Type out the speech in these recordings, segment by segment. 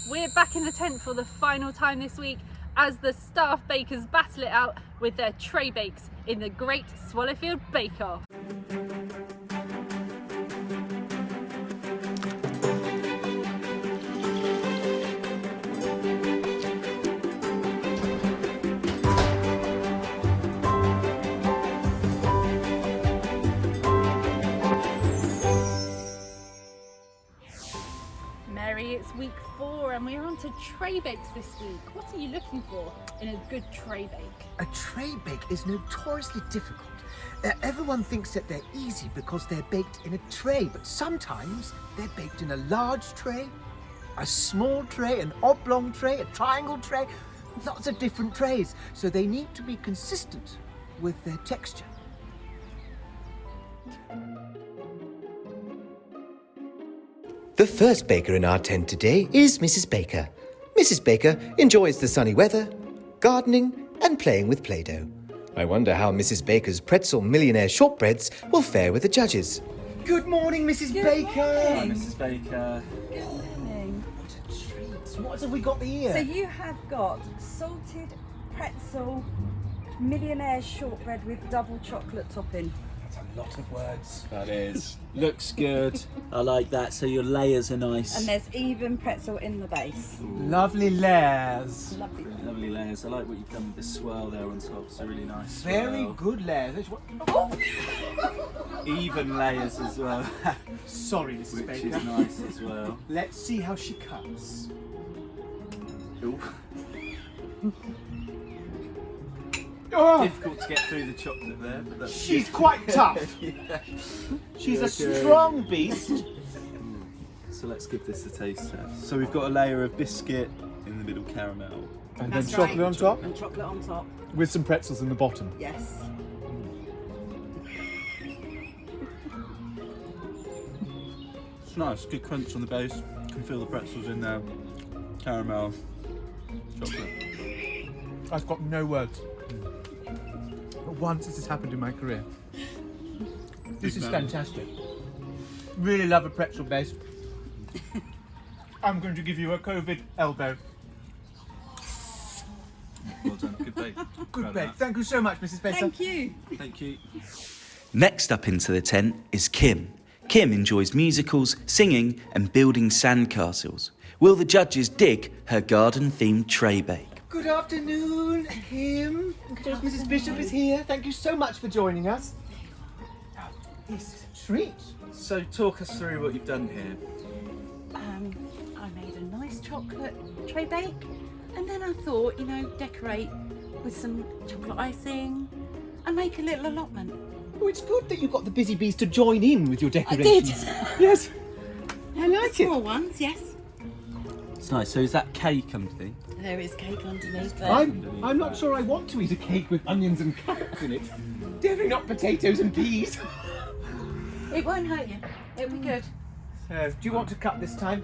We're back in the tent for the final time this week as the staff bakers battle it out with their tray bakes in the Great Swallowfield Bake Off. Mary, it's week 4 and we're on to tray bakes this week. What are you looking for in a good tray bake? A tray bake is notoriously difficult. Everyone thinks that they're easy because they're baked in a tray, but sometimes they're baked in a large tray, a small tray, an oblong tray, a triangle tray, lots of different trays. So they need to be consistent with their texture. The first baker in our tent today is Mrs. Baker. Mrs. Baker enjoys the sunny weather, gardening and playing with Play-Doh. I wonder how Mrs. Baker's pretzel millionaire shortbreads will fare with the judges. Good morning, Mrs. Baker. Hi, Mrs. Baker. Good morning. What a treat. What have we got here? So you have got salted pretzel millionaire shortbread with double chocolate topping. That's a lot of words. That is. Looks good. I like that. So your layers are nice. And there's even pretzel in the base. Lovely layers. Lovely. Lovely layers. I like what you've done with the swirl there on top. It's a really nice swirl. Very good layers. Even layers as well. Sorry, Mrs. Which Baker. is nice as well. Let's see how she cuts. Ooh. Oh, Difficult to get through the chocolate there. But that's she's quite tough. Yeah. She's a Okay. strong beast. So let's give this a taste test. So we've got a layer of biscuit in the middle, caramel. And then That's chocolate right. on top And chocolate on top. with some pretzels in the bottom. Yes. It's nice, good crunch on the base. You can feel the pretzels in there. Caramel, chocolate. I've got no words. Not once this has happened in my career. This is fantastic. Really love a pretzel base. I'm going to give you a COVID elbow. Well done, good bake. Good bake. Thank you so much, Mrs. Baker. Thank you. Thank you. Next up into the tent is Kim. Kim enjoys musicals, singing and building sandcastles. Will the judges dig her garden-themed tray bake? Good afternoon, Kim. Mrs. Bishop is here. Thank you so much for joining us. This is a treat. So talk us through what you've done here. I made a nice chocolate tray bake, and then I thought, decorate with some chocolate icing and make a little allotment. Oh, it's good that you've got the busy bees to join in with your I decorations. did. Yes. I like it. Small ones, yes. It's nice. So is that cake underneath? There is cake underneath there. I'm not sure I want to eat a cake with onions and carrots in it. Definitely not potatoes and peas. It won't hurt you. It'll be good. So, do you want to cut this time?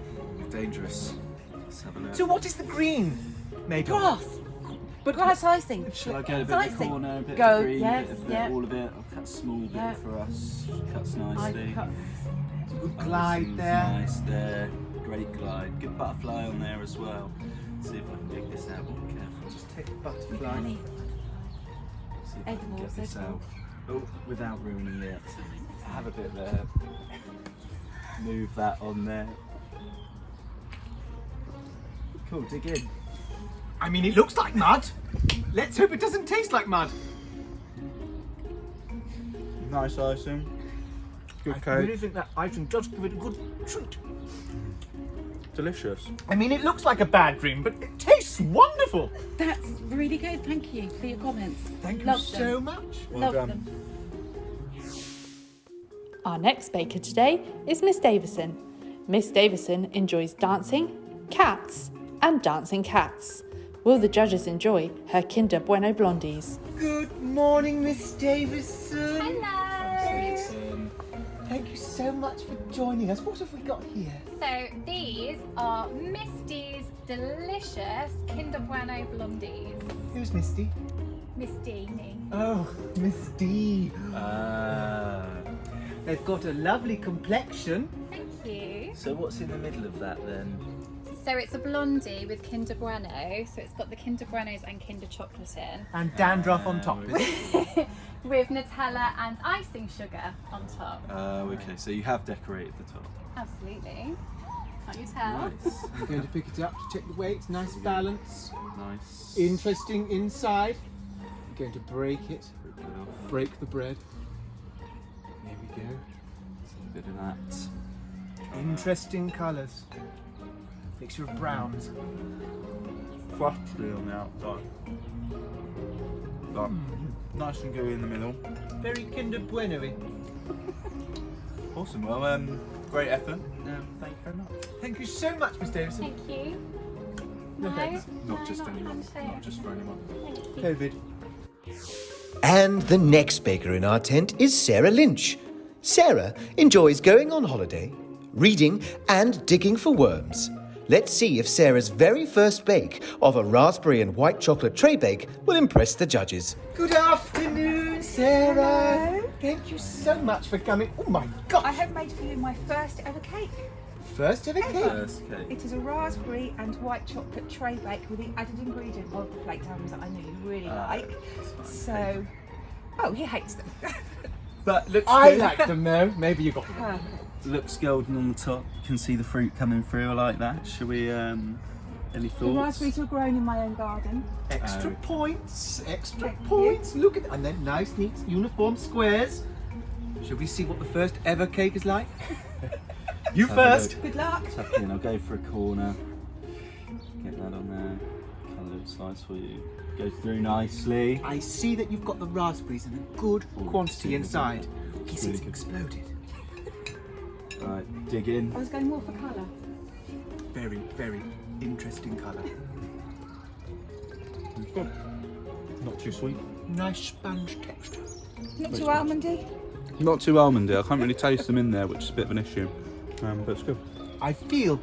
Dangerous. Let's have a look. So what is the green made of? Grass. But Grass icing. Shall I get a bit of Icing. the corner, a bit Go, of the green, yes, a bit of yeah. all of it? I'll cut a small bit Yeah. for us. Cuts I nicely. cut. Good glide Seems there. Nice there. Great glide. Good butterfly on there as well. See if I can dig this out. Be careful. Just take the butterfly. Honey. See if I can Edible, get this edible. out. Oh, without ruining it. Have a bit there. Move that on there. Cool, dig in. I mean, it looks like mud. Let's hope it doesn't taste like mud. Nice icing. Good I really think that icing does give it a good treat. Delicious. I mean, it looks like a bad dream, but it tastes wonderful. That's really good. Thank you for your comments. Thank you Love so them. much. Love done. them. Our next baker today is Miss Davidson. Miss Davidson enjoys dancing, cats and dancing cats. Will the judges enjoy her Kinder Bueno blondies? Good morning, Miss Davidson. Hello! Thank you so much for joining us. What have we got here? So these are Misty's delicious Kinder Bueno blondies. Who's Misty? Miss Deanie. Oh, Miss D. They've got a lovely complexion. Thank you. So what's in the middle of that then? So it's a blondie with Kinder Bueno. So it's got the Kinder Buenos and Kinder chocolate in. And dandruff on top. With Nutella and icing sugar on top. Okay, so you have decorated the top. Absolutely. Can't you tell? Nice. I'm going to pick it up to check the weight. Nice balance. Nice. Interesting inside. I'm going to break it. Break the bread. There we go. A bit of that. Interesting colours. Mixture of browns. Frosty on the outside. But nice and gooey in the middle. Very Kinder Bueno-y. Awesome. Well, great effort. Thank you very much. Thank you so much, Miss Davidson. Thank you. No, No, thanks. Not just anyone. handshake. Not just for anyone. Thank you. COVID. And the next baker in our tent is Sarah Lynch. Sarah enjoys going on holiday, reading and digging for worms. Let's see if Sarah's very first bake of a raspberry and white chocolate tray bake will impress the judges. Good afternoon, Sarah. Hello. Thank you so much for coming. Oh my gosh. I have made for you my first ever cake. First ever cake. First cake. It is a raspberry and white chocolate tray bake with the added ingredient of the flaked almonds that I know you really like. So, oh, he hates them. But looks I good. like them though. Maybe you got them. Perfect. Looks golden on the top. You can see the fruit coming through. I like that. Shall we? Any The thoughts? raspberries were grown in my own garden. Extra points. Extra Thank points. Look at and then nice, neat, uniform squares. Shall we see what the first ever cake is like? You Let's have a first. look. Good luck. Tuck in. I'll go for a corner. Get that on there. Cut a little slice for you. Goes through nicely. I see that you've got the raspberries in a good quantity super inside. good. Yes, Really it's good. exploded. Right, dig in. I was going more for colour. Very, very interesting colour. Not too sweet. Nice sponge texture. Not too almondy. Not too almondy. I can't really taste them in there, which is a bit of an issue. But it's good. I feel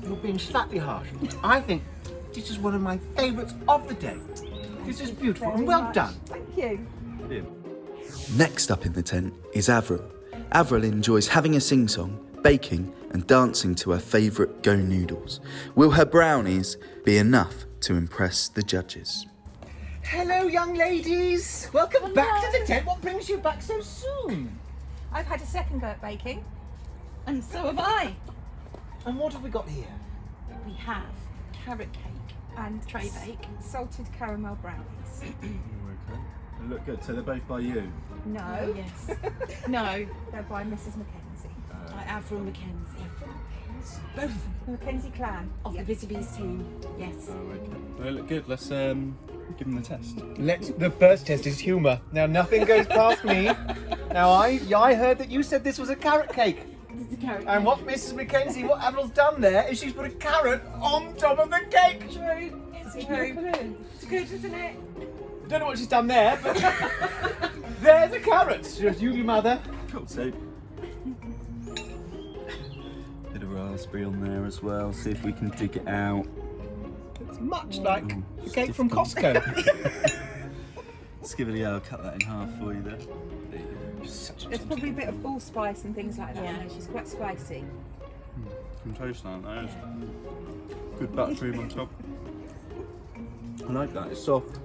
you're being slightly harsh. I think this is one of my favourites of the day. This is beautiful and well done. Thank you. Yeah. Next up in the tent is Avril. Avril enjoys having a sing-song, baking and dancing to her favourite Go Noodles. Will her brownies be enough to impress the judges? Hello, young ladies. Welcome back to the tent. What brings you back so soon? I've had a second go at baking. And so have I. And what have we got here? We have carrot cake And tray bake. salted caramel brownies. They look good. So they're both by you. No, Yes. No, they're by Mrs. Mackenzie. by Avril Mackenzie. Both of them. The Mackenzie clan. Of the Busy Bees team. Yes. They look good. Let's give them the test. The first test is humour. Now nothing goes past me. Now I heard that you said this was a carrot cake. This is the carrot And cake. what Mrs. Mackenzie, what Avril's done there is she's put a carrot on top of the cake. True. It's true. It's good, isn't it? I don't know what she's done there, but there's a carrot. Just you, mother. Cool. So, bit of raspberry on there as well. See if we can dig it out. It's much like the it's cake from difficult. Costco. Let's give it a go. I'll cut that in half for you there. There you go. Such a There's probably a bit of allspice and things like that. Yeah. In there. She's quite spicy. Can taste that. That is good backroom on top. I like that. It's soft.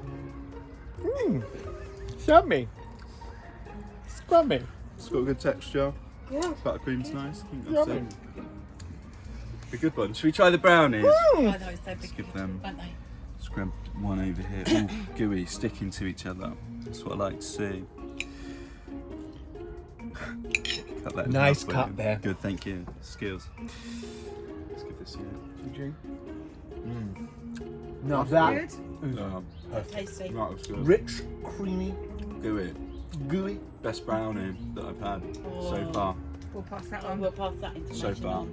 Yummy. Scrummy. It's got a good texture. Yeah. Buttercream's nice. I think that's a good one. Should we try the brownies? Oh, those so Let's big, give them. aren't they? Let's grab one over here. All gooey, sticking to each other. That's what I like to see. Cut that in Nice half for cut you. there. Good, thank you. Skills. Let's give this here. Now that Good. Tasty. Right, it's good. rich, creamy, Gooey. gooey. Best brownie that I've had so Oh. far. We'll pass that Oh, on. we'll pass that information So far. on.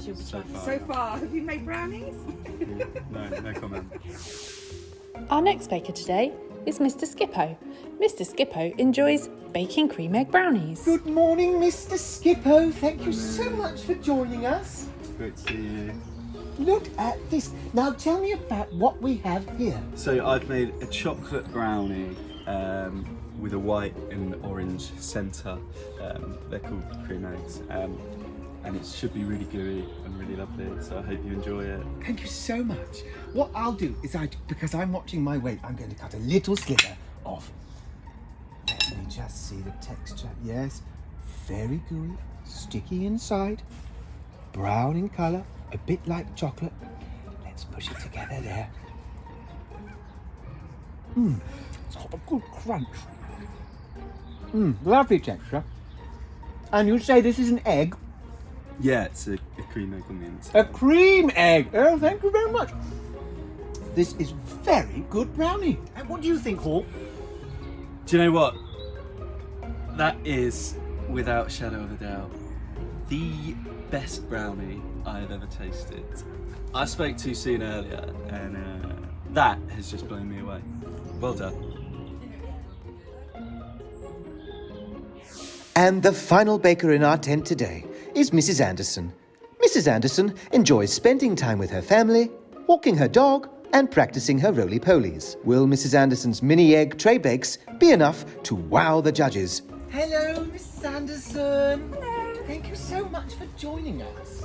Should we So try? far. So far, have you made brownies? No comment. Our next baker today is Mr. Skippo. Mr. Skippo enjoys baking cream egg brownies. Good morning, Mr. Skippo. Thank you so much for joining us. Great to see you. Look at this. Now tell me about what we have here. So I've made a chocolate brownie with a white and orange centre. They're called cream eggs. and it should be really gooey and really lovely, so I hope you enjoy it. Thank you so much. What I'll do is because I'm watching my weight, I'm going to cut a little sliver off. Let me just see the texture. Yes, very gooey, sticky inside, brown in colour, a bit like chocolate. Let's push it together there. It's got a good crunch. Lovely texture. And you say this is an egg? Yeah, it's a cream egg on the inside. A cream egg. Oh, thank you very much. This is very good brownie. And what do you think, Hall? Do you know what? That is, without a shadow of a doubt, the best brownie I have ever tasted. I spoke too soon earlier, and that has just blown me away. Well done. And the final baker in our tent today is Mrs. Anderson. Mrs. Anderson enjoys spending time with her family, walking her dog, and practicing her roly-polies. Will Mrs. Anderson's mini egg tray bakes be enough to wow the judges? Hello, Mrs. Anderson. Hello. Thank you so much for joining us.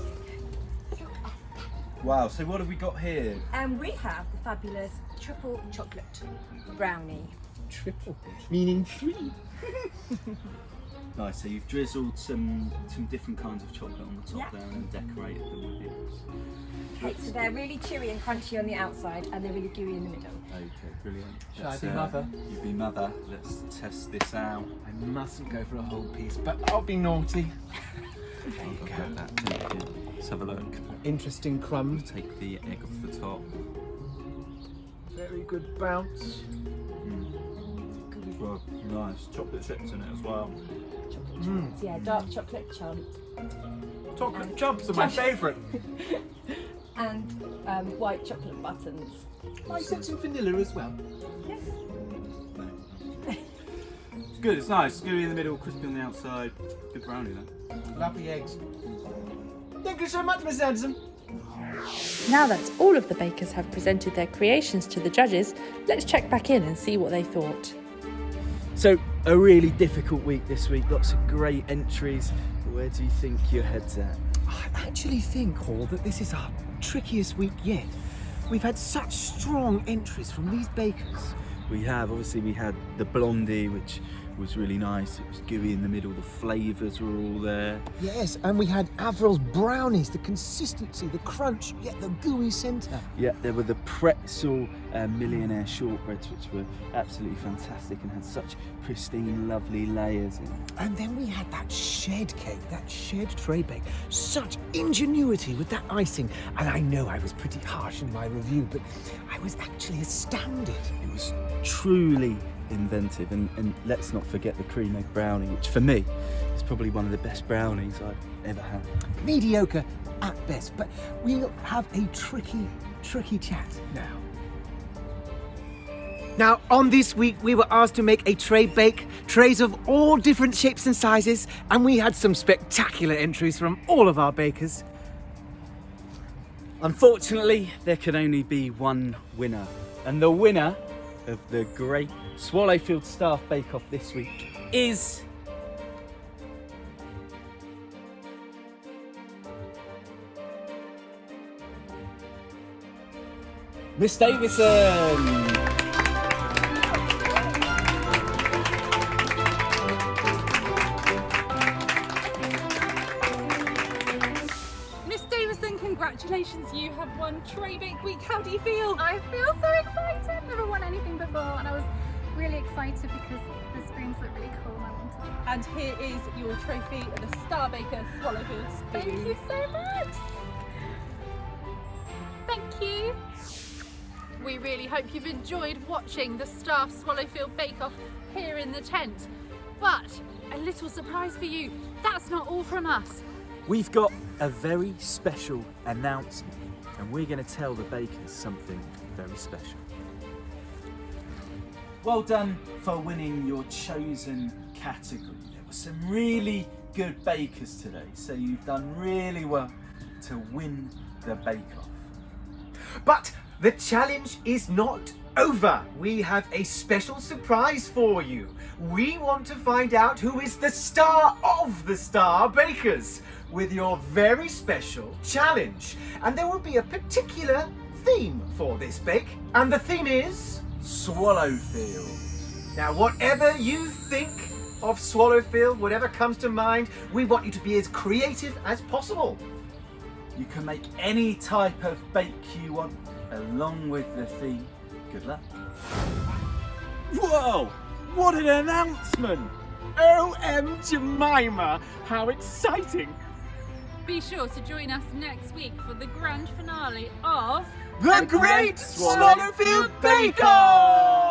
Wow, so what have we got here? And we have the fabulous triple chocolate brownie. Triple, meaning 3. Nice, so you've drizzled some different kinds of chocolate on the top Yeah. there and decorated them with yours. Okay, so they're really chewy and crunchy on the outside and they're really gooey in the middle. Okay, brilliant. Shall I be mother? You be mother. Let's test this out. I mustn't go for a whole piece, but I'll be naughty. There you I've go. got that. Thank you. Let's have a look. Interesting crumbs. Take the egg off the top. Very good bounce. Well, nice. Chocolate chips in it as well. Chunks, yeah, dark chocolate chunk. Chocolate chumps are my favourite. And white chocolate buttons. I said some vanilla as well. Yes. No. It's good. It's nice. Gooey in the middle, crispy on the outside. Good brownie then. Lovely eggs. Thank you so much, Miss Anderson. Now that all of the bakers have presented their creations to the judges, let's check back in and see what they thought. So, a really difficult week this week, lots of great entries. Where do you think your head's at? I actually think, Hall, that this is our trickiest week yet. We've had such strong entries from these bakers. We have, obviously we had the blondie, which was really nice. It was gooey in the middle, the flavours were all there. Yes, and we had Avril's brownies, the consistency, the crunch, yet the gooey centre. Yeah, there were the pretzel millionaire shortbreads, which were absolutely fantastic and had such pristine, lovely layers in. And then we had that shed cake, that shed tray bake. Such ingenuity with that icing. And I know I was pretty harsh in my review, but I was actually astounded. It was truly inventive, and let's not forget the cream egg brownie, which for me is probably one of the best brownies I've ever had. Mediocre at best, but we'll have a tricky chat now. Now, on this week, we were asked to make a tray bake, trays of all different shapes and sizes, and we had some spectacular entries from all of our bakers. Unfortunately, there can only be one winner. And the winner of the Great Swallowfield Staff Bake Off this week is... Miss Davidson! Miss Davidson, congratulations, you have won Tray Bake Week. How do you feel? I feel so excited. Never won anything before, and I was really excited because the spoons look really cool and I wanted them. And here is your trophy of the Star Baker Swallowfield spoon. Thank you so much. Thank you. We really hope you've enjoyed watching the Staff Swallowfield Bake Off here in the tent. But a little surprise for you, that's not all from us. We've got a very special announcement, and we're going to tell the bakers something very special. Well done for winning your chosen category. There were some really good bakers today, so you've done really well to win the Bake Off. But the challenge is not over. We have a special surprise for you. We want to find out who is the star of the Star Bakers. with your very special challenge. And there will be a particular theme for this bake, and the theme is Swallowfield. Now, whatever you think of Swallowfield, whatever comes to mind, we want you to be as creative as possible. You can make any type of bake you want along with the theme. Good luck. Whoa! What an announcement! OM Jemima! How exciting! Be sure to join us next week for the grand finale of The Great Swallowfield Bake Off!